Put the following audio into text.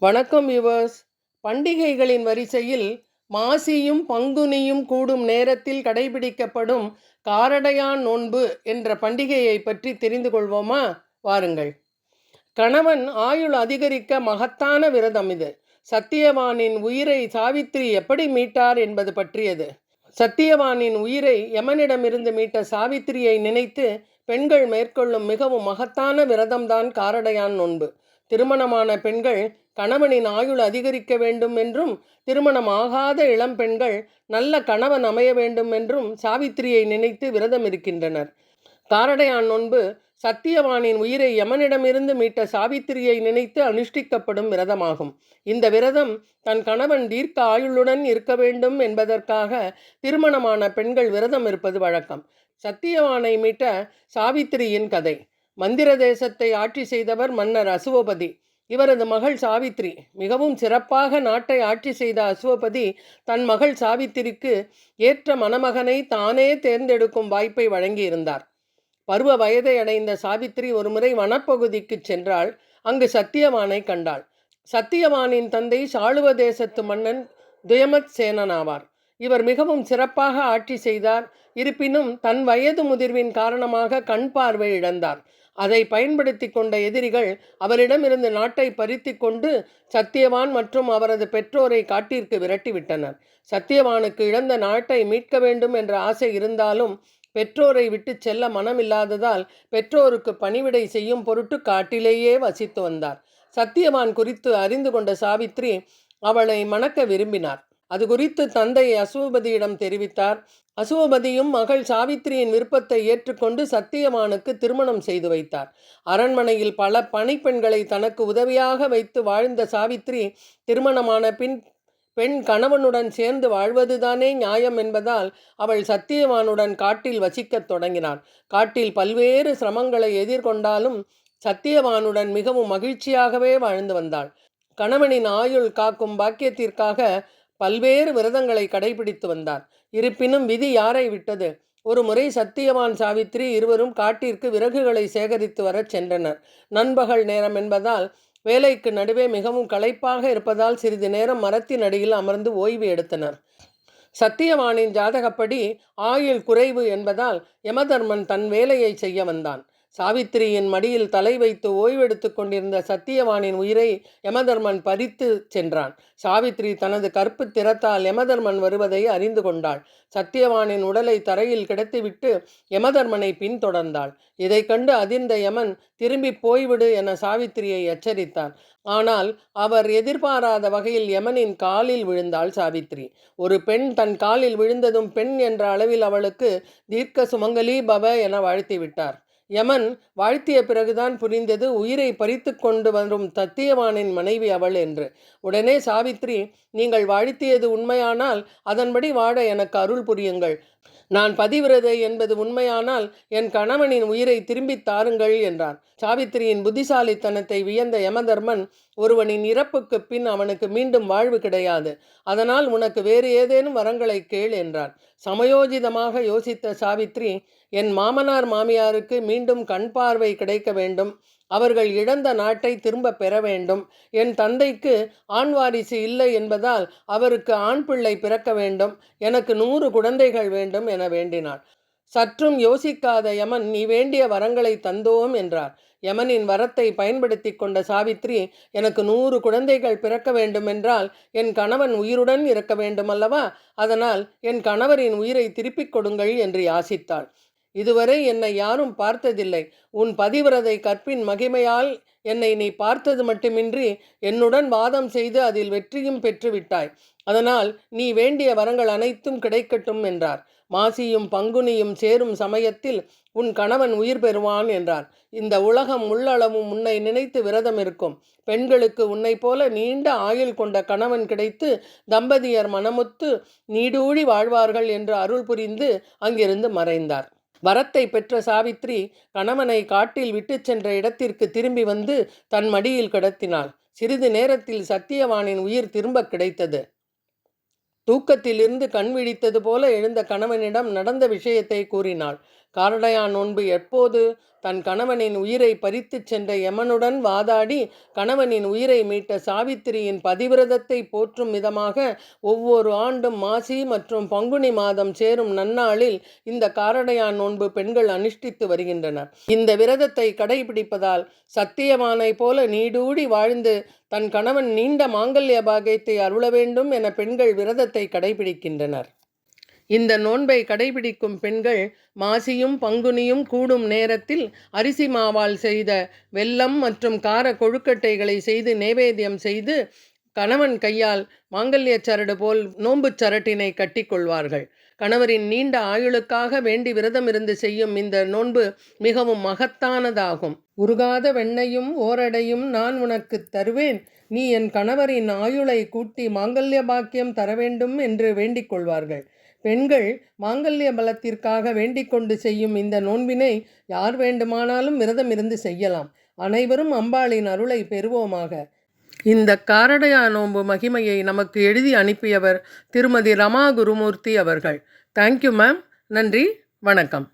வணக்கம் யுவர்ஸ். பண்டிகைகளின் வரிசையில் மாசியும் பங்குனியும் கூடும் நேரத்தில் கடைபிடிக்கப்படும் காரடையான் நோன்பு என்ற பண்டிகையை பற்றி தெரிந்து கொள்வோமா? வாருங்கள். கணவன் ஆயுள் அதிகரிக்க மகத்தான விரதம் இது. சத்தியவானின் உயிரை சாவித்திரி எப்படி மீட்டார் என்பது பற்றியது. சத்தியவானின் உயிரை யமனிடமிருந்து மீட்ட சாவித்திரியை நினைத்து பெண்கள் மேற்கொள்ளும் மிகவும் மகத்தான விரதம்தான் காரடையான் நோன்பு. திருமணமான பெண்கள் கணவனின் ஆயுள் அதிகரிக்க வேண்டும் என்றும், திருமணமாகாத இளம் பெண்கள் நல்ல கணவன் அமைய வேண்டும் என்றும் சாவித்திரியை நினைத்து விரதம் இருக்கின்றனர். காரடையான் நோன்பு சத்தியவானின் உயிரை யமனிடமிருந்து மீட்ட சாவித்திரியை நினைத்து அனுஷ்டிக்கப்படும் விரதமாகும். இந்த விரதம் தன் கணவன் தீர்க்க ஆயுளுடன் இருக்க வேண்டும் என்பதற்காக திருமணமான பெண்கள் விரதம் இருப்பது வழக்கம். சத்தியவானை மீட்ட சாவித்திரியின் கதை. மந்திர தேசத்தை ஆட்சி செய்தவர் மன்னர் அசுவபதி. இவரது மகள் சாவித்திரி. மிகவும் சிறப்பாக நாட்டை ஆட்சி செய்த அசுவபதி தன் மகள் சாவித்திரிக்கு ஏற்ற மணமகனை தானே தேர்ந்தெடுக்கும் வாய்ப்பை வழங்கியிருந்தார். பருவ வயதை அடைந்த சாவித்திரி ஒருமுறை வனப்பகுதிக்கு சென்றாள். அங்கு சத்தியவானை கண்டாள். சத்தியவானின் தந்தை சாளுவ தேசத்து மன்னன் துயமத் சேனன் ஆவார். இவர் மிகவும் சிறப்பாக ஆட்சி செய்தார். இருப்பினும் தன் வயது முதிர்வின் காரணமாக கண் பார்வை இழந்தார். அதை பயன்படுத்தி கொண்ட எதிரிகள் அவரிடமிருந்து நாட்டை பறித்து கொண்டு சத்தியவான் மற்றும் அவரது பெற்றோரை காட்டிற்கு விரட்டிவிட்டனர். சத்தியவானுக்கு இழந்த நாட்டை மீட்க வேண்டும் என்ற ஆசை இருந்தாலும் பெற்றோரை விட்டு செல்ல மனமில்லாததால் பெற்றோருக்கு பணிவிடை செய்யும் பொருட்டு காட்டிலேயே வசித்து வந்தார். சத்தியவான் குறித்து அறிந்து கொண்ட சாவித்திரி அவளை மணக்க விரும்பினார். அது குறித்து தந்தை அசுவபதியிடம் தெரிவித்தார். அசுவபதியும் மகள் சாவித்திரியின் விருப்பத்தை ஏற்றுக்கொண்டு சத்தியவானுக்கு திருமணம் செய்து வைத்தார். அரண்மனையில் பல பணிப்பெண்களை தனக்கு உதவியாக வைத்து வாழ்ந்த சாவித்திரி திருமணமான பின் பெண் கணவனுடன் சேர்ந்து வாழ்வதுதானே நியாயம் என்பதால் அவள் சத்தியவானுடன் காட்டில் வசிக்கத் தொடங்கினாள். காட்டில் பல்வேறு சிரமங்களை எதிர்கொண்டாலும் சத்தியவானுடன் மிகவும் மகிழ்ச்சியாகவே வாழ்ந்து வந்தாள். கணவனின் ஆயுள் காக்கும் பாக்கியத்திற்காக பல்வேறு விரதங்களை கடைபிடித்து வந்தார். இருப்பினும் விதி யாரை விட்டது? ஒரு முறை சத்தியவான் சாவித்திரி இருவரும் காட்டிற்கு விறகுகளை சேகரித்து வரச் சென்றனர். நண்பகல் நேரம் என்பதால் வேலைக்கு நடுவே மிகவும் களைப்பாக இருப்பதால் சிறிது நேரம் மரத்தின் அடியில் அமர்ந்து ஓய்வு எடுத்தனர். சத்தியவானின் ஜாதகப்படி ஆயுள் குறைவு என்பதால் யமதர்மன் தன் வேலையை செய்ய வந்தான். சாவித்திரியின் மடியில் தலை வைத்து ஓய்வெடுத்து கொண்டிருந்த சத்தியவானின் உயிரை யமதர்மன் பறித்து சென்றான். சாவித்திரி தனது கற்பு திறத்தால் யமதர்மன் வருவதை அறிந்து கொண்டாள். சத்தியவானின் உடலை தரையில் கிடத்திவிட்டு யமதர்மனை பின்தொடர்ந்தாள். இதை கண்டு அதிர்ந்த யமன் திரும்பி போய்விடு என சாவித்திரியை எச்சரித்தார். ஆனால் அவர் எதிர்பாராத வகையில் யமனின் காலில் விழுந்தாள் சாவித்திரி. ஒரு பெண் தன் காலில் விழுந்ததும் பெண் என்ற அளவில் அவளுக்கு தீர்க்க சுமங்கலி பவ என வாழ்த்திவிட்டார். யமன் வாழ்த்திய பிறகுதான் புரிந்தது உயிரை பறித்து கொண்டு வரும் சத்தியவானின் மனைவி அவள் என்று. உடனே சாவித்திரி, நீங்கள் வாழ்த்தியது உண்மையானால் அதன்படி வாழ எனக்கு அருள் புரியுங்கள். நான் பதிவிரதை என்பது உண்மையானால் என் கணவனின் உயிரை திரும்பித் தாருங்கள் என்றார். சாவித்திரியின் புத்திசாலித்தனத்தை வியந்த யமதர்மன், ஒருவனின் இறப்புக்கு பின் அவனுக்கு மீண்டும் வாழ்வு கிடையாது. அதனால் உனக்கு வேறு ஏதேனும் வரங்களை கேள் என்றார். சமயோஜிதமாக யோசித்த சாவித்திரி, என் மாமனார் மாமியாருக்கு மீண்டும் கண் பார்வை கிடைக்க வேண்டும். அவர்கள் இழந்த நாட்டை திரும்ப பெற வேண்டும். என் தந்தைக்கு ஆண் வாரிசு இல்லை என்பதால் அவருக்கு ஆண் பிள்ளை பிறக்க வேண்டும். எனக்கு 100 குழந்தைகள் வேண்டும் என வேண்டினார். சற்றும் யோசிக்காத யமன், நீ வேண்டிய வரங்களை தந்தோம் என்றார். யமனின் வரத்தை பயன்படுத்தி கொண்ட சாவித்திரி, எனக்கு 100 குழந்தைகள் பிறக்க வேண்டுமென்றால் என் கணவன் உயிருடன் இருக்க வேண்டும் அல்லவா? அதனால் என் கணவரின் உயிரை திருப்பிக் கொடுங்கள் என்று யாசித்தாள். இதுவரை என்னை யாரும் பார்த்ததில்லை. உன் பதிவிரதை கற்பின் மகிமையால் என்னை நீ பார்த்தது மட்டுமின்றி என்னுடன் வாதம் செய்து அதில் வெற்றியும் பெற்றுவிட்டாய். அதனால் நீ வேண்டிய வரங்கள் அனைத்தும் கிடைக்கட்டும் என்றார். மாசியும் பங்குனியும் சேரும் சமயத்தில் உன் கணவன் உயிர் பெறுவான் என்றார். இந்த உலகம் உள்ளளவும் உன்னை நினைத்து விரதம் இருக்கும். பெண்களுக்கு உன்னை போல நீண்ட ஆயுள் கொண்ட கணவன் கிடைத்து தம்பதியர் மனமுத்து நீடூழி வாழ்வார்கள் என்று அருள் புரிந்து அங்கிருந்து மறைந்தார். வரத்தை பெற்ற சாவித்திரி கணவனை காட்டில் விட்டு சென்ற இடத்திற்கு திரும்பி வந்து தன் மடியில் கிடத்தினாள். சிறிது நேரத்தில் சத்தியவானின் உயிர் திரும்ப கிடைத்தது. தூக்கத்திலிருந்து கண் விழித்தது போல எழுந்த கணவனிடம் நடந்த விஷயத்தை கூறினாள். காரடையான் நோன்பு எப்போது? தன் கணவனின் உயிரை பறித்துச் சென்ற யமனுடன் வாதாடி கணவனின் உயிரை மீட்ட சாவித்திரியின் பதிவிரதத்தை போற்றும் விதமாக ஒவ்வொரு ஆண்டும் மாசி மற்றும் பங்குனி மாதம் சேரும் நன்னாளில் இந்த காரடையான் நோன்பு பெண்கள் அனுஷ்டித்து வருகின்றனர். இந்த விரதத்தை கடைபிடிப்பதால் சத்தியவானை போல நீடூடி வாழ்ந்து தன் கணவன் நீண்ட மாங்கல்ய பாக்கியத்தை அருள வேண்டும் என பெண்கள் விரதத்தை கடைபிடிக்கின்றனர். இந்த நோன்பை கடைபிடிக்கும் பெண்கள் மாசியும் பங்குனியும் கூடும் நேரத்தில் அரிசி மாவால் செய்த வெல்லம் மற்றும் கார கொழுக்கட்டைகளை செய்து நைவேத்தியம் செய்து கணவன் கையால் மாங்கல்ய சரடு போல் நோன்புச் சரட்டினை கட்டிக்கொள்வார்கள். கணவரின் நீண்ட ஆயுளுக்காக வேண்டி விரதம் இருந்து செய்யும் இந்த நோன்பு மிகவும் மகத்தானதாகும். உருகாத வெண்ணையும் ஓரடையும் நான் உனக்கு தருவேன், நீ என் கணவரின் ஆயுளை கூட்டி மாங்கல்ய பாக்கியம் தர வேண்டும் என்று வேண்டிக் கொள்வார்கள். பெண்கள் மாங்கல்ய பலத்திற்காக வேண்டிக் கொண்டு செய்யும் இந்த நோன்பினை யார் வேண்டுமானாலும் விரதம் இருந்து செய்யலாம். அனைவரும் அம்பாளின் அருளை பெறுவோமாக. இந்த காரடையான் நோன்பு மகிமையை நமக்கு எழுதி அனுப்பியவர் திருமதி ரமா குருமூர்த்தி அவர்கள். Thank you ma'am. நன்றி, வணக்கம்.